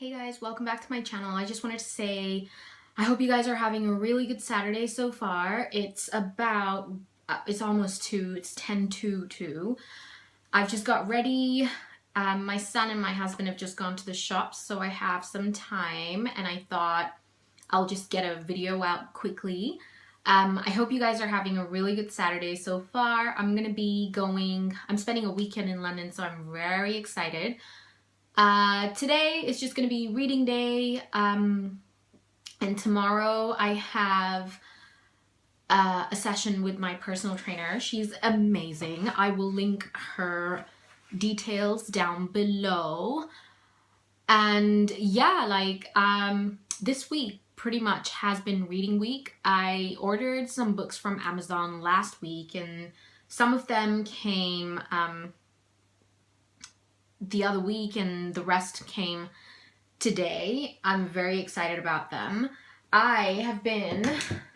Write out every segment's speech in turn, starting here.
Hey guys, welcome back to my channel. I just wanted to say I hope you guys are having a really good Saturday so far. It's about, it's almost 2, it's 10 to 2. I've just got ready. My son and my husband have just gone to the shops, so I have some time and I thought I'll just get a video out quickly. I hope you guys are having a really good Saturday so far. I'm spending a weekend in London, so I'm very excited. Today is just going to be reading day, and tomorrow I have a session with my personal trainer. She's amazing. I will link her details down below. And yeah, this week pretty much has been reading week. I ordered some books from Amazon last week and some of them came the other week and the rest came today. I'm very excited about them.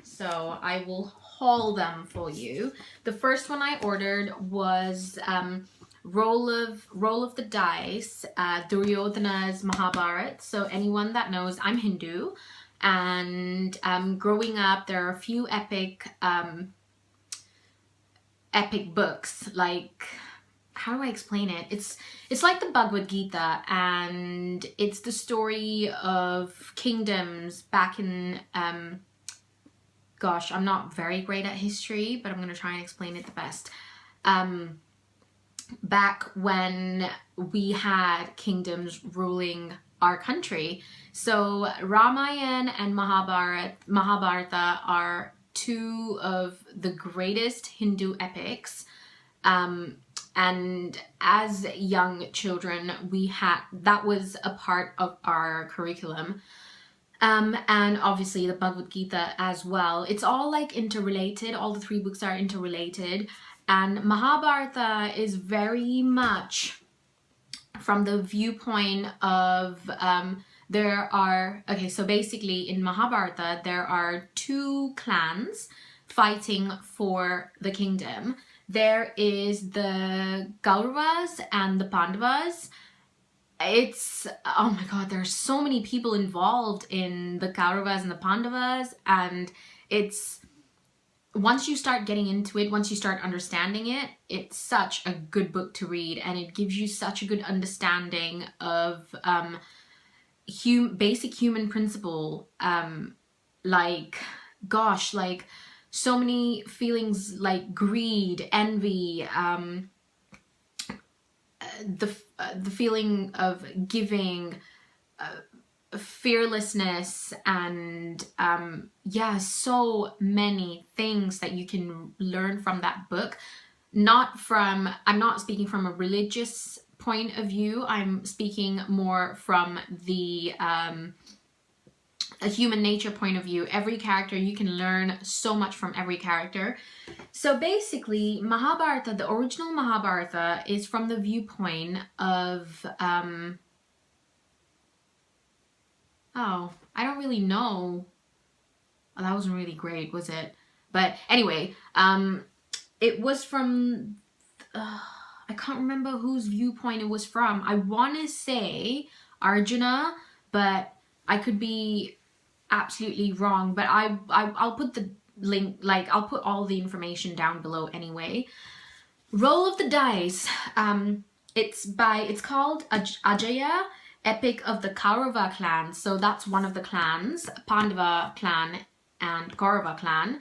So I will haul them for you. The first one I ordered was Roll of the Dice, Duryodhana's Mahabharata. So anyone that knows, I'm Hindu, and growing up there are a few epic books, like, how do I explain it? It's like the Bhagavat Gita, and it's the story of kingdoms back in, gosh, I'm not very great at history, but I'm going to try and explain it the best. Back when we had kingdoms ruling our country. So Ramayana and Mahabharata are two of the greatest Hindu epics. And as young children, that was a part of our curriculum. And obviously the Bhagavad Gita as well. It's all like interrelated. All the three books are interrelated. And Mahabharata is very much from the viewpoint of, so basically in Mahabharata, there are two clans fighting for the kingdom. There is the Kauravas and the Pandavas. Oh my god, there are so many people involved in the Kauravas and the Pandavas, and once you start getting into it, once you start understanding it, it's such a good book to read, and it gives you such a good understanding of basic human principle, so many feelings like greed, envy, the feeling of giving, fearlessness, and so many things that you can learn from that book. I'm not speaking from a religious point of view. I'm speaking more from the a human nature point of view. Every character, you can learn so much from every character. So basically, Mahabharata, the original Mahabharata, is from the viewpoint of I don't really know. Oh, that wasn't really great, was it? But anyway, it was from I can't remember whose viewpoint it was from. I want to say Arjuna, but I could be absolutely wrong. But I'll put the link, I'll put all the information down below anyway. Roll of the Dice. It's called Ajaya, Epic of the Kaurava clan. So that's one of the clans, Pandava clan and Kaurava clan.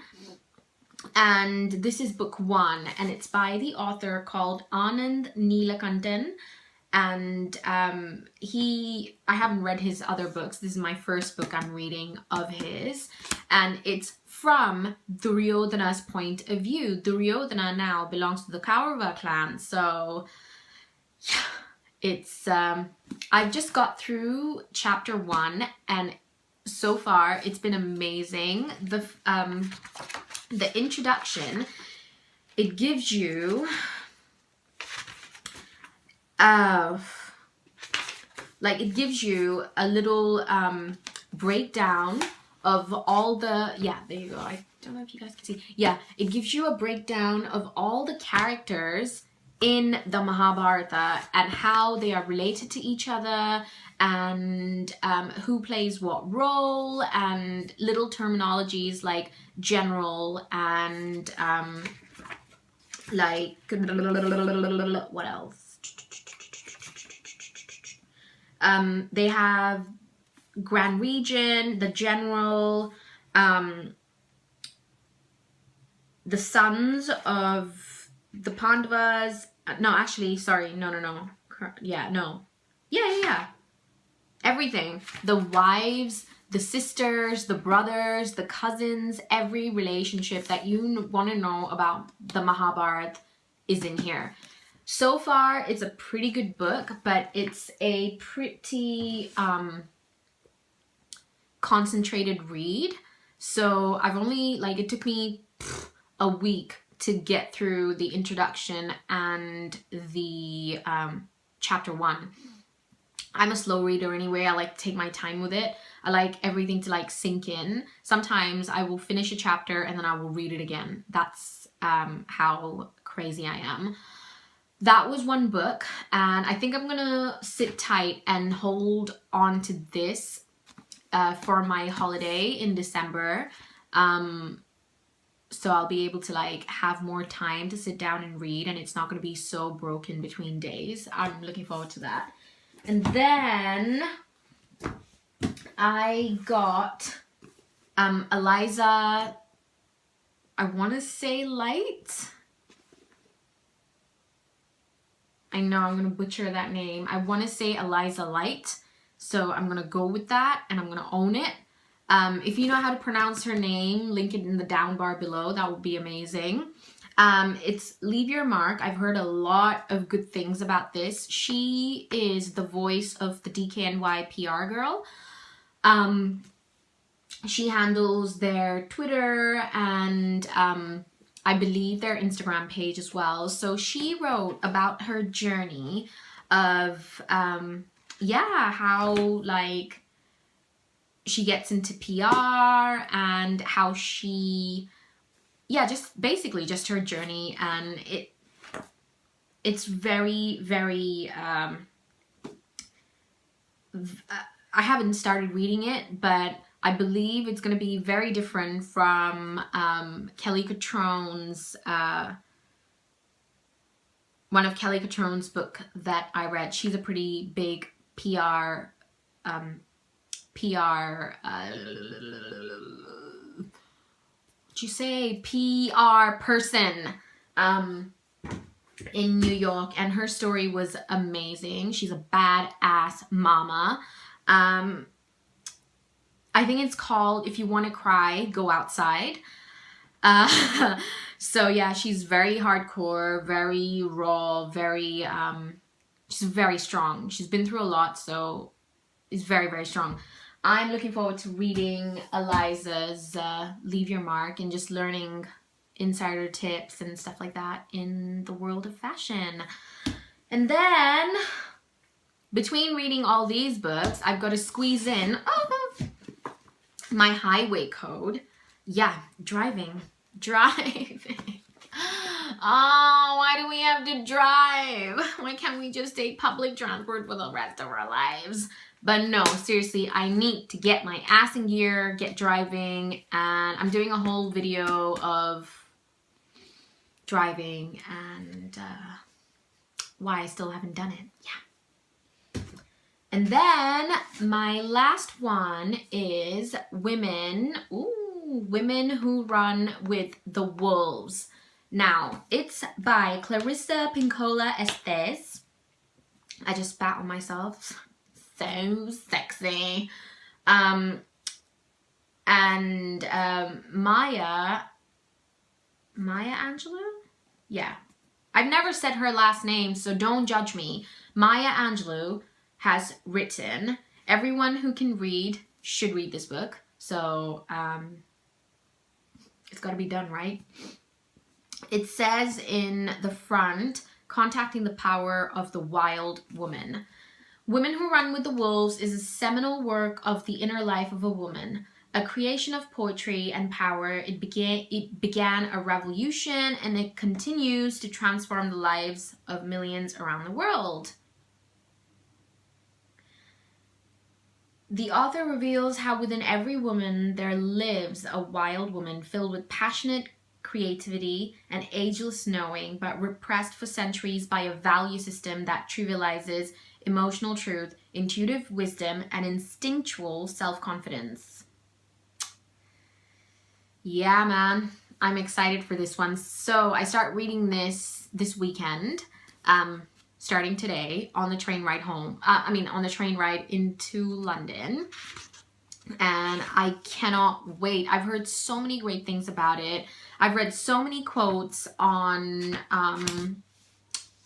And this is book 1, and it's by the author called Anand Neelakantan. And I haven't read his other books. This is my first book I'm reading of his, and it's from Duryodhana's point of view. Duryodhana now belongs to the Kaurava clan, so yeah, it's I've just got through chapter 1, and so far it's been amazing. The introduction, it gives you it gives you a little breakdown of all the, there you go, I don't know if you guys can see, it gives you a breakdown of all the characters in the Mahabharata and how they are related to each other, and who plays what role, and little terminologies like general and like what else? They have Grand Region, the general, the sons of the Pandavas. No, actually, sorry, no. Yeah. Everything. The wives, the sisters, the brothers, the cousins, every relationship that you want to know about the Mahabharata is in here. So far, it's a pretty good book, but it's a pretty concentrated read. So I've only, like, it took me a week to get through the introduction and the chapter 1. I'm a slow reader anyway. I like to take my time with it. I like everything to like sink in. Sometimes I will finish a chapter and then I will read it again. That's how crazy I am. That was one book, and I think I'm gonna sit tight and hold on to this for my holiday in December. So I'll be able to like have more time to sit down and read, and it's not going to be so broken between days. I'm looking forward to that. And then I got Eliza, I want to say Light. I know I'm going to butcher that name. I want to say Eliza Light. So I'm going to go with that and I'm going to own it. If you know how to pronounce her name, link it in the down bar below. That would be amazing. It's Leave Your Mark. I've heard a lot of good things about this. She is the voice of the DKNY PR girl. She handles their Twitter and I believe their Instagram page as well. So she wrote about her journey of, how like she gets into PR and how she, just basically just her journey. And it's very, very, I haven't started reading it, but I believe it's going to be very different from Kelly Catrone's, one of Kelly Catrone's book that I read. She's a pretty big PR, PR person in New York, and her story was amazing. She's a badass mama. I think it's called If You Want to Cry, Go Outside. So yeah, she's very hardcore, very raw, very she's very strong. She's been through a lot, so is very, very strong. I'm looking forward to reading Eliza's Leave Your Mark and just learning insider tips and stuff like that in the world of fashion. And then, between reading all these books, I've got to squeeze in my highway code. Yeah, driving. Oh, why do we have to drive? Why can't we just take public transport for the rest of our lives? But no, seriously, I need to get my ass in gear, get driving, and I'm doing a whole video of driving and why I still haven't done it. Yeah. And then my last one is Women Who Run with the Wolves. Now, it's by Clarissa Pinkola Estes. I just spat on myself. So sexy. And Maya Angelou? Yeah. I've never said her last name, so don't judge me. Maya Angelou has written, everyone who can read should read this book. So, it's got to be done, right? It says in the front, contacting the power of the wild woman. Women Who Run with the Wolves is a seminal work of the inner life of a woman, a creation of poetry and power. It began a revolution, and it continues to transform the lives of millions around the world. The author reveals how within every woman there lives a wild woman filled with passionate creativity and ageless knowing, but repressed for centuries by a value system that trivializes emotional truth, intuitive wisdom, and instinctual self-confidence. Yeah, man, I'm excited for this one. So I start reading this weekend, starting today on the train ride home. On the train ride into London. And I cannot wait. I've heard so many great things about it. I've read so many quotes on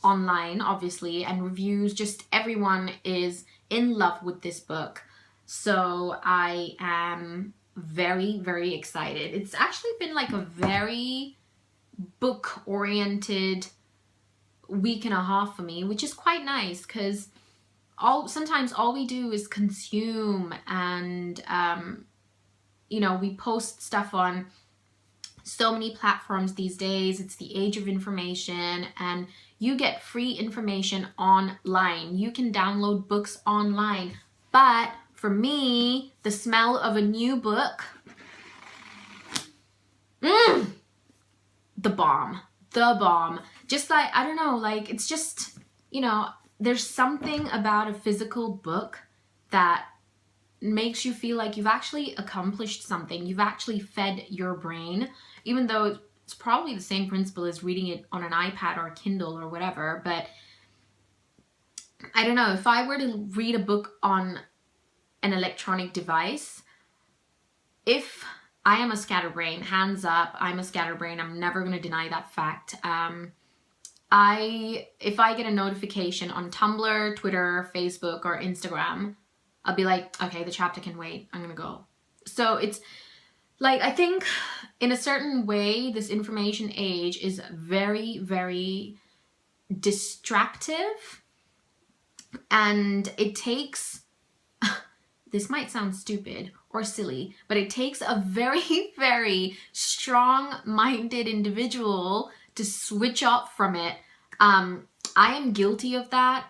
online, obviously, and reviews. Just everyone is in love with this book. So I am very, very excited. It's actually been like a very book-oriented week and a half for me, which is quite nice, because sometimes all we do is consume, and we post stuff on so many platforms these days. It's the age of information, and you get free information online. You can download books online, but for me, the smell of a new book, the bomb. Just like, I don't know, like, it's just, there's something about a physical book that makes you feel like you've actually accomplished something. You've actually fed your brain, even though it's probably the same principle as reading it on an iPad or a Kindle or whatever. But I don't know, if I were to read a book on an electronic device, if I am a scatterbrain, hands up, I'm a scatterbrain. I'm never going to deny that fact. If I get a notification on Tumblr, Twitter, Facebook, or Instagram, I'll be like, okay, the chapter can wait. I'm going to go. So it's like, I think in a certain way, this information age is very, very distractive, and it takes, this might sound stupid or silly, but it takes a very, very strong-minded individual to switch off from it. I am guilty of that.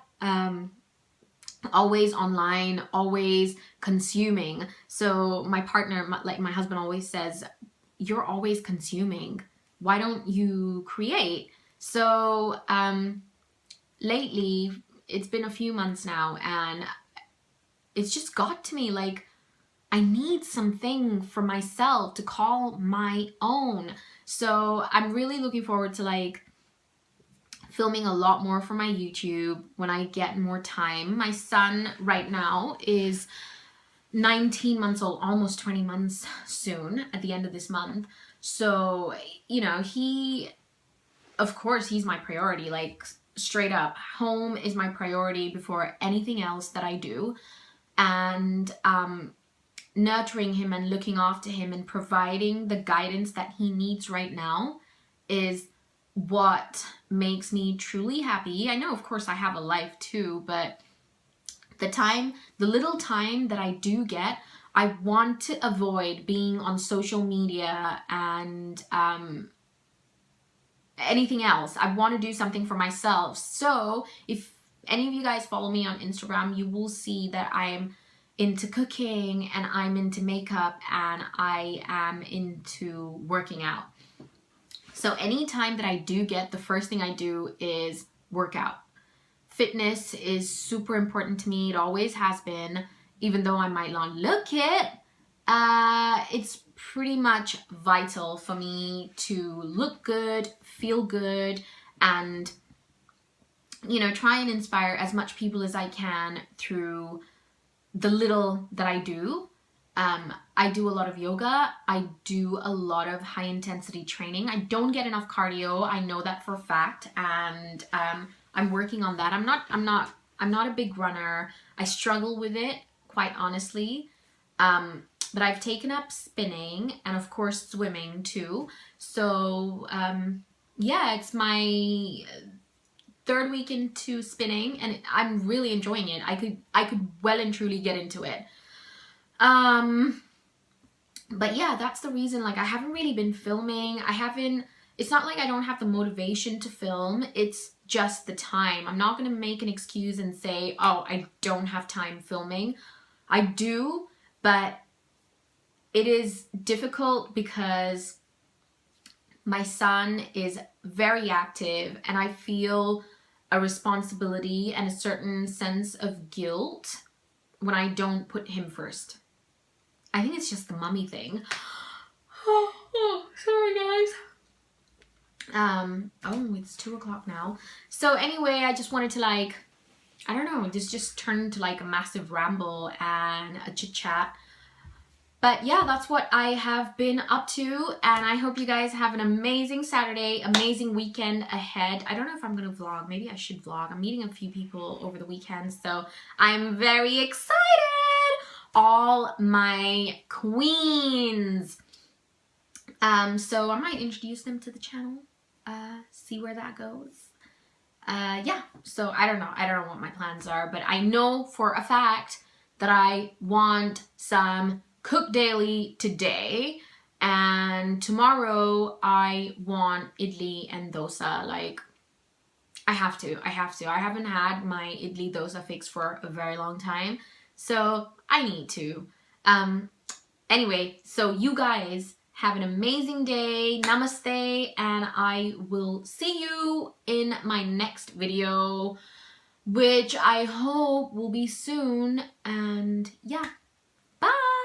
Always online, always consuming. So my partner, my husband always says, you're always consuming. Why don't you create? So lately, it's been a few months now, and it's just got to me, like, I need something for myself to call my own. So I'm really looking forward to, like, filming a lot more for my YouTube when I get more time. My son right now is 19 months old, almost 20 months soon at the end of this month. So, of course, he's my priority, like, straight up. Home is my priority before anything else that I do. And nurturing him and looking after him and providing the guidance that he needs right now is what makes me truly happy. I know, of course, I have a life too, but the little time that I do get, I want to avoid being on social media and anything else. I want to do something for myself. So if any of you guys follow me on Instagram, you will see that I'm into cooking, and I'm into makeup, and I am into working out. So anytime that I do get, the first thing I do is work out. Fitness is super important to me. It always has been, even though I might not look it. It's pretty much vital for me to look good, feel good, and try and inspire as much people as I can through the little that I do. I do a lot of yoga. I do a lot of high intensity training. I don't get enough cardio. I know that for a fact, and I'm working on that. I'm not a big runner. I struggle with it, quite honestly. But I've taken up spinning and, of course, swimming too. So yeah, it's my third week into spinning, and I'm really enjoying it. I could well and truly get into it. But yeah, that's the reason, like, I haven't really been filming. It's not like I don't have the motivation to film, it's just the time. I'm not gonna make an excuse and say, oh, I don't have time filming. I do, but it is difficult because my son is very active and I feel a responsibility and a certain sense of guilt when I don't put him first. I think it's just the mummy thing. Oh, sorry guys. Oh, it's 2 o'clock now. So anyway, I just wanted to, like, I don't know, this just turned into like a massive ramble and a chit chat. But yeah, that's what I have been up to, and I hope you guys have an amazing Saturday, amazing weekend ahead. I don't know if I'm gonna vlog. Maybe I should vlog. I'm meeting a few people over the weekend, so I'm very excited. All my queens. So I might introduce them to the channel, see where that goes. Yeah, so I don't know what my plans are, but I know for a fact that I want some cook daily today, and tomorrow I want idli and dosa. Like, I have to. I haven't had my idli dosa fix for a very long time, so I need to. Anyway, so you guys have an amazing day. Namaste, and I will see you in my next video, which I hope will be soon. And yeah, bye.